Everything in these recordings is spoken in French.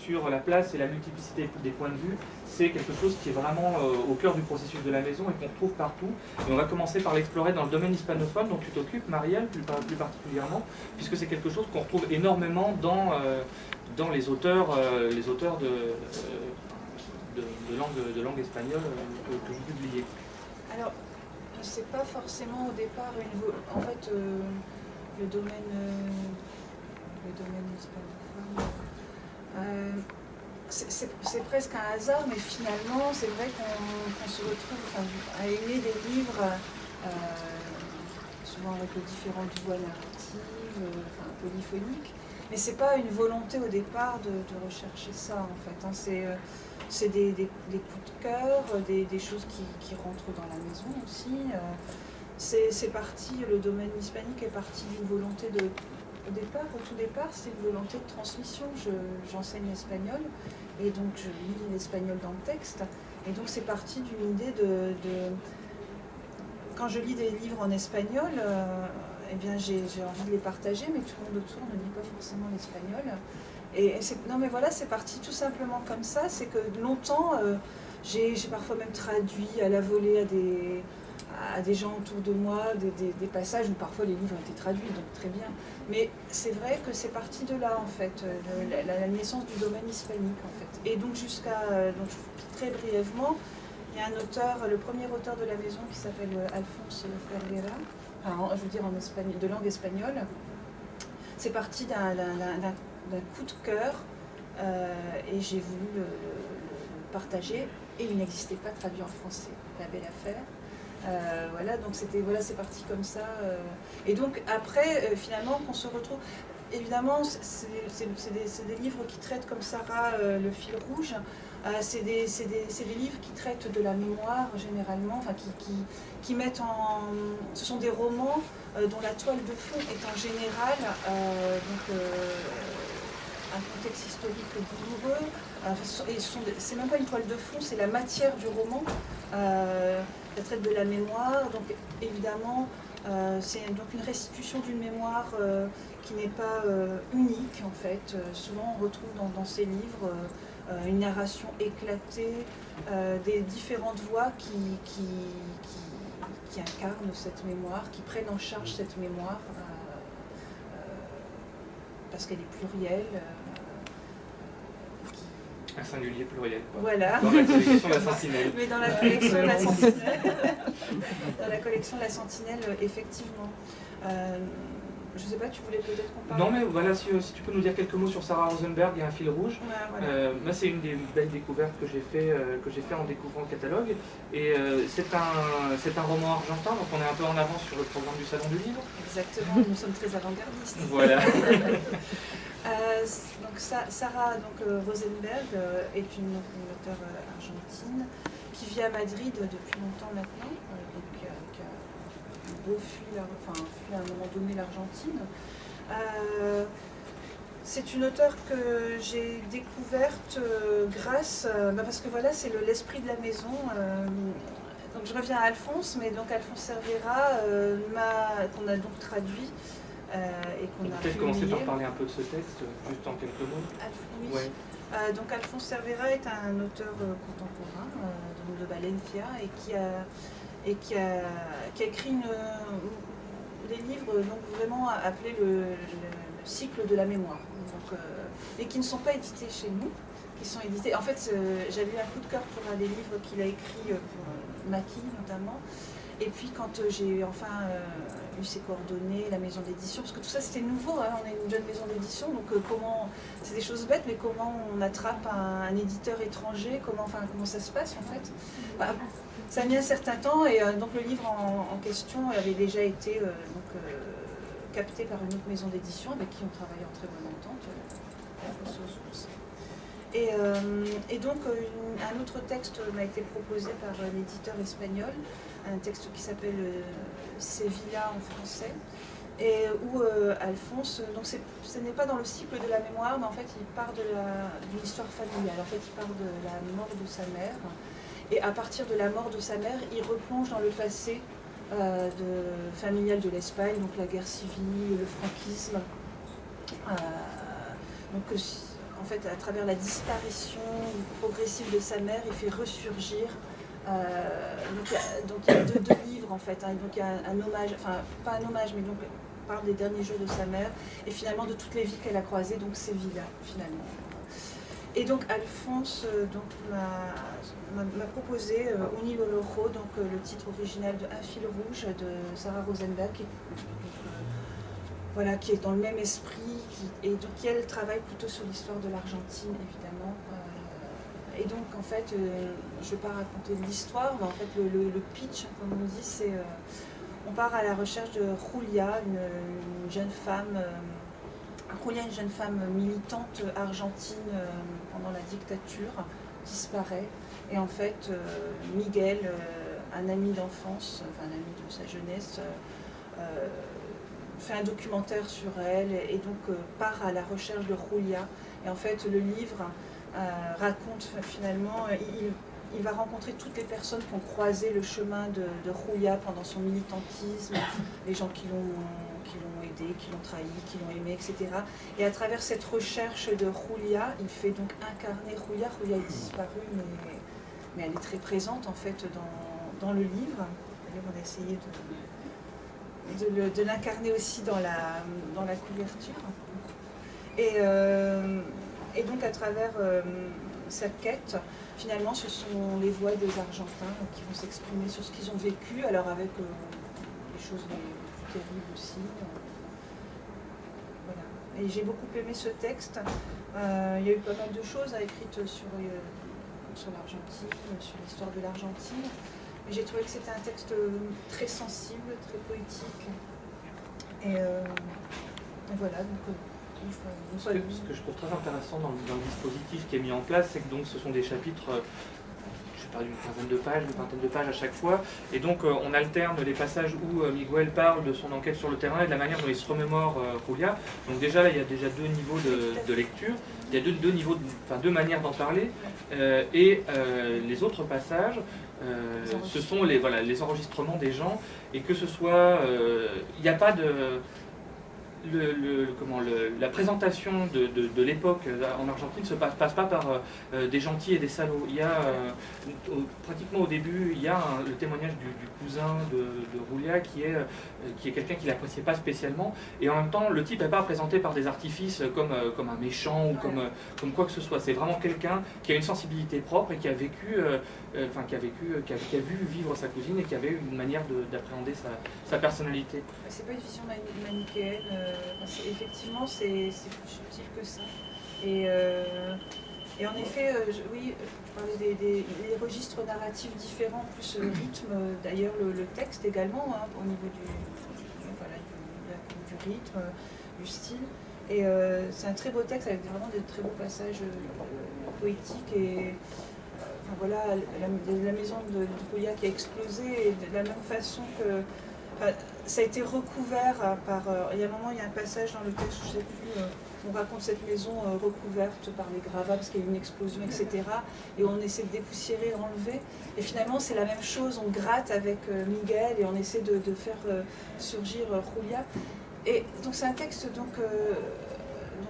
sur la place et la multiplicité des points de vue, c'est quelque chose qui est vraiment au cœur du processus de la maison et qu'on retrouve partout. Et on va commencer par l'explorer dans le domaine hispanophone dont tu t'occupes, Marielle, plus particulièrement, puisque c'est quelque chose qu'on retrouve énormément dans les auteurs de langue espagnole que vous publiez. Alors, c'est pas forcément au départ en fait le domaine hispanophone. C'est presque un hasard, mais finalement, c'est vrai qu'on se retrouve à aimer des livres, souvent avec différentes voix narratives, polyphoniques. Mais c'est pas une volonté au départ de rechercher ça, en fait. Hein. C'est des coups de cœur, des choses qui rentrent dans la maison aussi. C'est parti, le domaine hispanique est parti d'une volonté au tout départ, c'est une volonté de transmission. J'enseigne l'espagnol et donc je lis l'espagnol dans le texte. Et donc c'est parti d'une idée quand je lis des livres en espagnol, eh bien j'ai envie de les partager, mais tout le monde autour ne lit pas forcément l'espagnol. Non mais voilà, c'est parti tout simplement comme ça. C'est que longtemps, j'ai parfois même traduit à la volée à des gens autour de moi, des passages où parfois les livres ont été traduits, donc très bien. Mais c'est vrai que c'est parti de là, en fait, la naissance du domaine hispanique, en fait. Et donc donc très brièvement, il y a un auteur, le premier auteur de la maison qui s'appelle Alphonse Ferreira, je veux dire en espagnol, de langue espagnole. C'est parti d'un coup de cœur et j'ai voulu le partager et il n'existait pas traduit en français. La belle affaire. Voilà, donc c'est parti comme ça. Et donc après, finalement, qu'on se retrouve. Évidemment, c'est des livres qui traitent comme Sarah le fil rouge. C'est des livres qui traitent de la mémoire généralement, qui mettent en. Ce sont des romans dont la toile de fond est en général un contexte historique douloureux. C'est même pas une toile de fond, c'est la matière du roman. Ça traite de la mémoire, donc évidemment c'est donc une restitution d'une mémoire qui n'est pas unique en fait. Souvent on retrouve dans ces livres une narration éclatée, des différentes voix qui incarnent cette mémoire, qui prennent en charge cette mémoire parce qu'elle est plurielle. Un singulier pluriel. Quoi. Voilà. Dans la collection La Sentinelle. Mais dans la collection La Sentinelle, dans la collection La Sentinelle, effectivement. Je ne sais pas, tu voulais peut-être qu'on parle. Non, mais voilà, si tu peux nous dire quelques mots sur Sarah Rosenberg et Un fil rouge. Ouais, voilà. Moi, c'est une des belles découvertes que j'ai fait en découvrant le catalogue. Et c'est un roman argentin, donc on est un peu en avance sur le programme du Salon du Livre. Exactement, nous sommes très avant-gardistes. Voilà. Donc Sarah Rosenberg est une auteure argentine qui vit à Madrid depuis longtemps maintenant, qui a beau fui à un moment donné l'Argentine. C'est une auteure que j'ai découverte grâce, parce que voilà, c'est l'esprit de la maison. Donc je reviens à Alphonse, mais donc Alphonse Cervera, qu'on a donc traduit. Et qu'on a peut-être commencer par parler un peu de ce texte, juste en quelques mots. Oui. Ouais. Donc Alphonse Cervera est un auteur contemporain de Valencia et qui a écrit des livres donc vraiment appelés le cycle de la mémoire, et qui ne sont pas édités chez nous, qui sont édités. En fait, j'avais eu un coup de cœur pour un des livres qu'il a écrit pour Maki notamment. Et puis quand j'ai enfin eu ses coordonnées, la maison d'édition, parce que tout ça c'était nouveau, hein, on est une jeune maison d'édition, donc c'est des choses bêtes, mais comment on attrape un éditeur étranger, comment ça se passe en fait. Ça a mis un certain temps, et donc le livre en question avait déjà été capté par une autre maison d'édition avec qui on travaille en très bonne entente, et donc un autre texte m'a été proposé par l'éditeur espagnol, un texte qui s'appelle Sevilla en français, et où Alphonse, donc ce n'est pas dans le cycle de la mémoire, mais en fait il part d'une histoire familiale. En fait il part de la mort de sa mère, et à partir de la mort de sa mère, il replonge dans le passé familial de l'Espagne, donc la guerre civile, le franquisme. Donc en fait, à travers la disparition progressive de sa mère, il fait ressurgir. Donc il y a deux livres en fait, hein, donc il y a un hommage, enfin pas un hommage, mais donc on parle des derniers jours de sa mère et finalement de toutes les vies qu'elle a croisées, donc ces vies-là finalement. Et donc Alphonse m'a proposé Uni Lolojo, donc le titre original de Un fil rouge de Sarah Rosenberg, voilà, qui est dans le même esprit, et donc elle travaille plutôt sur l'histoire de l'Argentine évidemment. Et donc en fait, je ne vais pas raconter l'histoire, mais en fait le pitch, comme on dit, c'est on part à la recherche de Julia, une jeune femme. Julia, une jeune femme militante argentine pendant la dictature, disparaît. Et en fait, Miguel, un ami d'enfance, enfin un ami de sa jeunesse, fait un documentaire sur elle et donc part à la recherche de Julia. Et en fait, le livre raconte finalement, il va rencontrer toutes les personnes qui ont croisé le chemin de Julia pendant son militantisme, les gens qui l'ont aidé, qui l'ont trahi, qui l'ont aimé, etc. Et à travers cette recherche de Julia, il fait donc incarner Julia. Julia est disparue, mais elle est très présente en fait dans le livre. D'ailleurs, on a essayé de l'incarner aussi dans la couverture. Et donc à travers cette quête, finalement ce sont les voix des Argentins qui vont s'exprimer sur ce qu'ils ont vécu, alors avec des choses les plus terribles aussi. Voilà. Et j'ai beaucoup aimé ce texte. Il y a eu pas mal de choses écrites sur l'Argentine, sur l'histoire de l'Argentine. Mais j'ai trouvé que c'était un texte très sensible, très poétique. Et voilà, donc... Ce que je trouve très intéressant dans le dispositif qui est mis en place, c'est que donc ce sont des chapitres, je sais pas, d'une quinzaine de pages, une vingtaine de pages à chaque fois, et donc on alterne les passages où Miguel parle de son enquête sur le terrain et de la manière dont il se remémore Julia. Donc déjà là, il y a déjà deux niveaux de lecture, il y a deux manières d'en parler, et les autres passages, ce sont les enregistrements des gens, et que ce soit, il n'y a pas de... la présentation de l'époque en Argentine ne passe pas par des gentils et des salauds. Il y a, pratiquement au début, il y a le témoignage du cousin de Julia qui est quelqu'un qui ne l'appréciait pas spécialement. Et en même temps, le type n'est pas présenté par des artifices comme un méchant ou comme quoi que ce soit. C'est vraiment quelqu'un qui a une sensibilité propre et qui a vécu, qui a vu vivre sa cousine et qui avait une manière d'appréhender sa personnalité. C'est pas une vision manichéenne. Effectivement, c'est plus subtil que ça. Et en effet, oui, je parlais des registres narratifs différents, plus le rythme, d'ailleurs le texte également, hein, au niveau du rythme, du style. Et c'est un très beau texte avec vraiment des très beaux passages poétiques. Et enfin, voilà, la maison de Julia qui a explosé, et de la même façon que... ça a été recouvert par... il y a un moment, il y a un passage dans le texte, je ne sais plus, on raconte cette maison recouverte par les gravats parce qu'il y a eu une explosion, etc. Et on essaie de dépoussiérer, enlever. Et finalement, c'est la même chose, on gratte avec Miguel et on essaie de faire surgir Julia. Et donc c'est un texte donc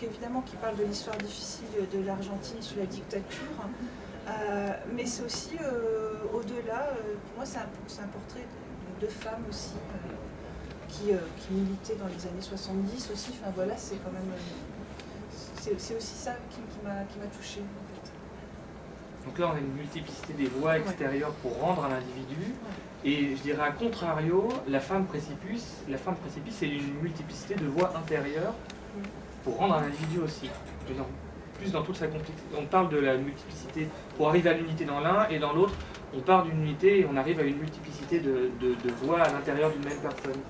évidemment qui parle de l'histoire difficile de l'Argentine sous la dictature. Mais c'est aussi, au-delà, pour moi, c'est un portrait de femmes aussi qui militaient dans les années 70 aussi. Enfin voilà, c'est quand même... c'est aussi ça qui m'a touchée en fait. Donc là, on a une multiplicité des voix extérieures pour rendre à l'individu. Et je dirais à contrario, la femme précipice, c'est une multiplicité de voix intérieures pour rendre à l'individu aussi. Plus dans toute sa complexité. On parle de la multiplicité pour arriver à l'unité dans l'un, et dans l'autre, on part d'une unité et on arrive à une multiplicité de voix à l'intérieur d'une même personne.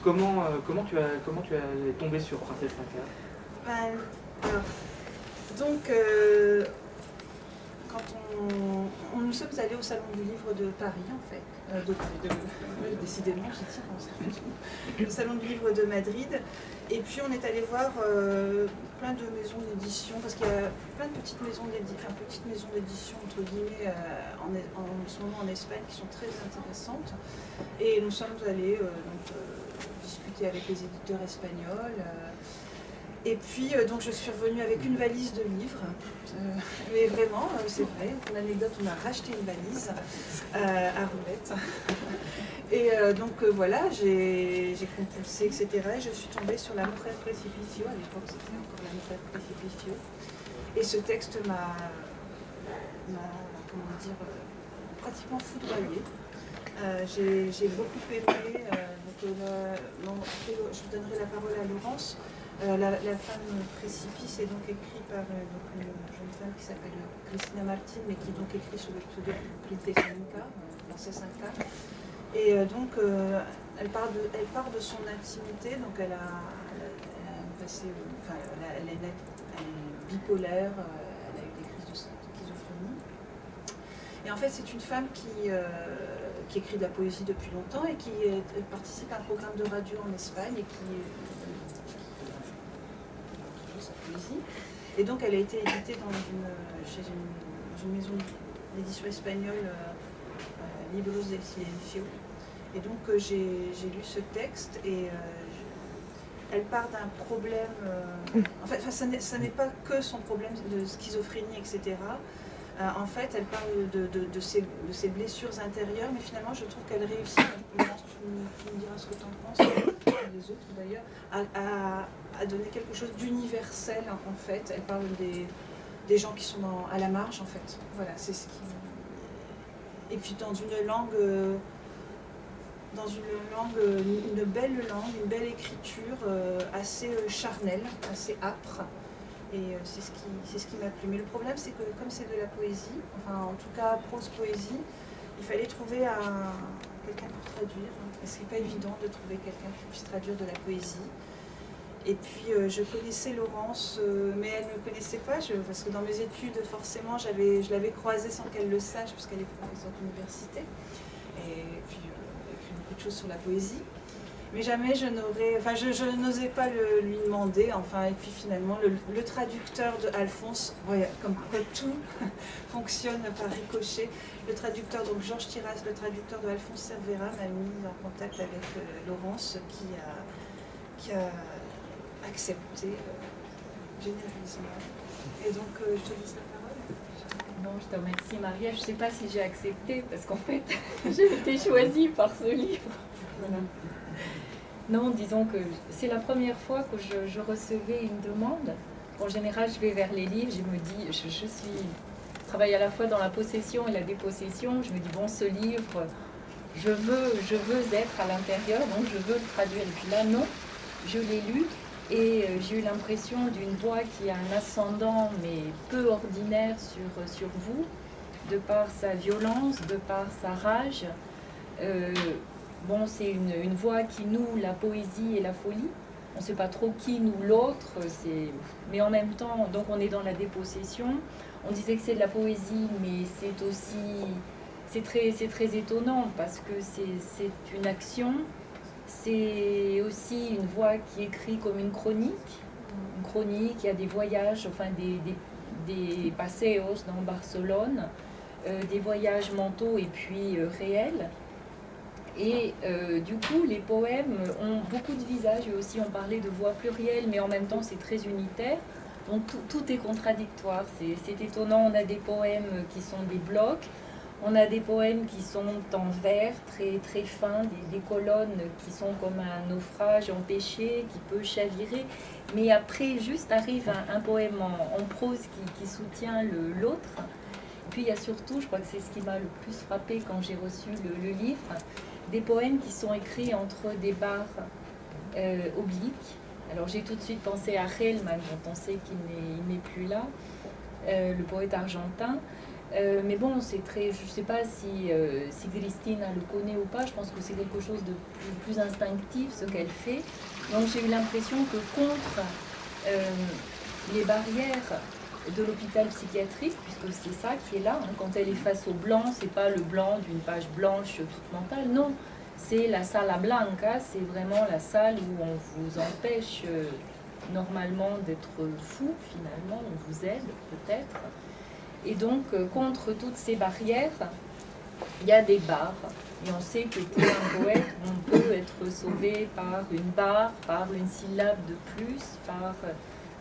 Comment tu es tombé sur Princesse Inca? Donc, quand nous sommes allés au Salon du Livre de Paris, en fait, décidément, j'y tiens, le Salon du Livre de Madrid, et puis on est allé voir plein de maisons d'édition, parce qu'il y a plein de petites maisons d'édition, entre guillemets, en ce moment en Espagne, qui sont très intéressantes, et nous sommes allés discuter avec les éditeurs espagnols. Et puis, donc, je suis revenue avec une valise de livres. Mais vraiment, c'est vrai, pour l'anecdote, on a racheté une valise à roulettes. Et donc, voilà, j'ai compulsé, etc. Et je suis tombée sur La Mujer Precipicio. À l'époque, c'était encore La Mujer Precipicio. Et ce texte m'a comment dire, pratiquement foudroyée. J'ai beaucoup aimé. Je vous donnerai la parole à Laurence. La femme précipice est donc écrite par une jeune femme qui s'appelle Cristina Martin, mais qui donc écrit sous le pseudonyme Plitesenka, Princesse Inca. Et donc elle part de son intimité, donc elle est bipolaire, elle a eu des crises de schizophrénie. Et en fait, c'est une femme qui écrit de la poésie depuis longtemps et qui participe à un programme de radio en Espagne et qui joue sa poésie. Et donc, elle a été éditée chez une maison d'édition espagnole, Libros del Silencio. Et donc, j'ai lu ce texte et elle part d'un problème. En fait, ça n'est pas que son problème de schizophrénie, etc. En fait, elle parle de ses blessures intérieures, mais finalement, je trouve qu'elle réussit, tu me diras ce que tu en penses, les autres d'ailleurs, à donner quelque chose d'universel, en fait. Elle parle des gens qui sont à la marge, en fait. Voilà, c'est ce qui... Et puis dans une langue, une belle langue, une belle écriture, assez charnelle, assez âpre. Et c'est ce qui m'a plu. Mais le problème, c'est que comme c'est de la poésie, enfin en tout cas prose poésie, il fallait trouver quelqu'un pour traduire. Et ce n'est pas évident de trouver quelqu'un qui puisse traduire de la poésie. Et puis je connaissais Laurence, mais elle ne me connaissait pas, parce que dans mes études, forcément, je l'avais croisée sans qu'elle le sache, puisqu'elle est professeure d'université. Et puis elle écrit beaucoup de choses sur la poésie. Mais jamais je n'osais pas lui demander, enfin, et puis finalement, le traducteur de Alphonse, ouais, comme quoi tout fonctionne par ricochet, le traducteur, donc Georges Tiras, le traducteur de Alphonse Cervera, m'a mis en contact avec Laurence, qui a accepté généreusement. Et donc, je te laisse la parole. Non, je te remercie, Maria. Je ne sais pas si j'ai accepté, parce qu'en fait, j'ai été choisie par ce livre. Voilà. Non, disons que c'est la première fois que je recevais une demande. En général, je vais vers les livres, je me dis, je travaille à la fois dans la possession et la dépossession. Je me dis, bon, ce livre, je veux être à l'intérieur, donc je veux le traduire. Et puis là, non, je l'ai lu et j'ai eu l'impression d'une voix qui a un ascendant, mais peu ordinaire sur vous, de par sa violence, de par sa rage. Bon, c'est une voix qui noue la poésie et la folie. On ne sait pas trop qui noue l'autre, mais en même temps, donc on est dans la dépossession. On disait que c'est de la poésie, mais c'est aussi, c'est très étonnant parce que c'est une action. C'est aussi une voix qui écrit comme une chronique. Une chronique, il y a des voyages, enfin des paseos dans Barcelone, des voyages mentaux et puis réels. Et du coup, les poèmes ont beaucoup de visages, et aussi on parlait de voix plurielles, mais en même temps c'est très unitaire. Donc tout est contradictoire, c'est étonnant. On a des poèmes qui sont des blocs, on a des poèmes qui sont en vers, très, très fins, des colonnes qui sont comme un naufrage empêché, qui peut chavirer. Mais après, juste arrive un poème en prose qui soutient l'autre. Puis il y a surtout, je crois que c'est ce qui m'a le plus frappé quand j'ai reçu le livre, des poèmes qui sont écrits entre des barres obliques. Alors j'ai tout de suite pensé à Hellman, dont on sait qu'il n'est plus là, le poète argentin. Mais bon, c'est très, je ne sais pas si Cristina le connaît ou pas, je pense que c'est quelque chose de plus instinctif ce qu'elle fait. Donc j'ai eu l'impression que contre les barrières de l'hôpital psychiatrique, puisque c'est ça qui est là, hein, quand elle est face au blanc, c'est pas le blanc d'une page blanche toute mentale, non, c'est la sala blanca, c'est vraiment la salle où on vous empêche normalement d'être fou, finalement, on vous aide peut-être. Et donc, contre toutes ces barrières, il y a des barres. Et on sait que pour un poète, on peut être sauvé par une barre, par une syllabe de plus, par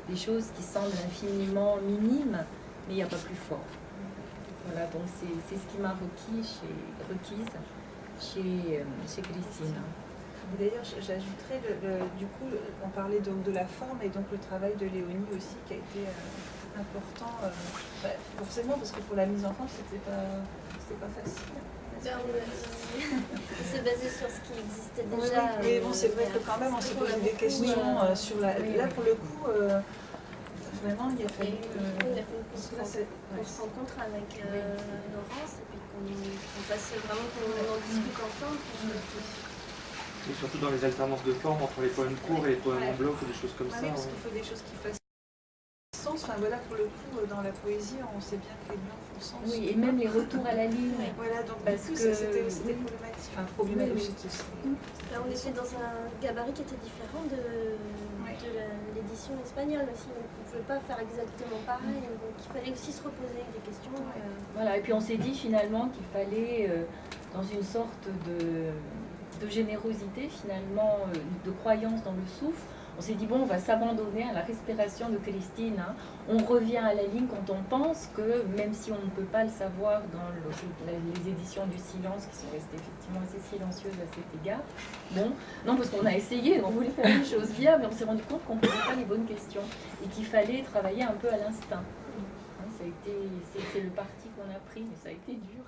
des choses qui semblent infiniment minimes, mais il n'y a pas plus fort. Voilà, donc c'est ce qui m'a requise chez Christine. D'ailleurs, j'ajouterais, du coup, on parlait donc de la forme et donc le travail de Léonie aussi qui a été important, forcément parce que pour la mise en forme, c'était pas facile. C'est basé sur ce qui existait Oui, déjà. mais bon, c'est vrai que quand même, on s'est posé des questions sur la... Là, pour le coup, vraiment, il a fallu... qu'on se rencontre avec Laurence et puis qu'on fasse vraiment, qu'on en discute ensemble. Et surtout dans les alternances de forme entre les poèmes courts et les poèmes en bloc ou des choses comme ça. Oui, parce qu'il faut des choses qui fassent sens. Enfin, voilà, pour le coup, dans la poésie, on sait bien que les blancs font sens. Oui, et même les retours à la ligne. Voilà, donc parce du coup, que c'était problématique. Enfin, problématique. Là, on était dans un gabarit qui était différent de l'édition espagnole aussi. Donc, on ne pouvait pas faire exactement pareil. Donc, il fallait aussi se reposer des questions. Voilà, et puis on s'est dit finalement qu'il fallait, dans une sorte de générosité, finalement, de croyance dans le souffle, on s'est dit, bon, on va s'abandonner à la respiration de Christine. Hein. On revient à la ligne quand on pense que, même si on ne peut pas le savoir dans les éditions du silence, qui sont restées effectivement assez silencieuses à cet égard, bon, non, parce qu'on a essayé, on voulait faire les choses bien, mais on s'est rendu compte qu'on ne posait pas les bonnes questions et qu'il fallait travailler un peu à l'instinct. Hein, c'est le parti qu'on a pris, mais ça a été dur.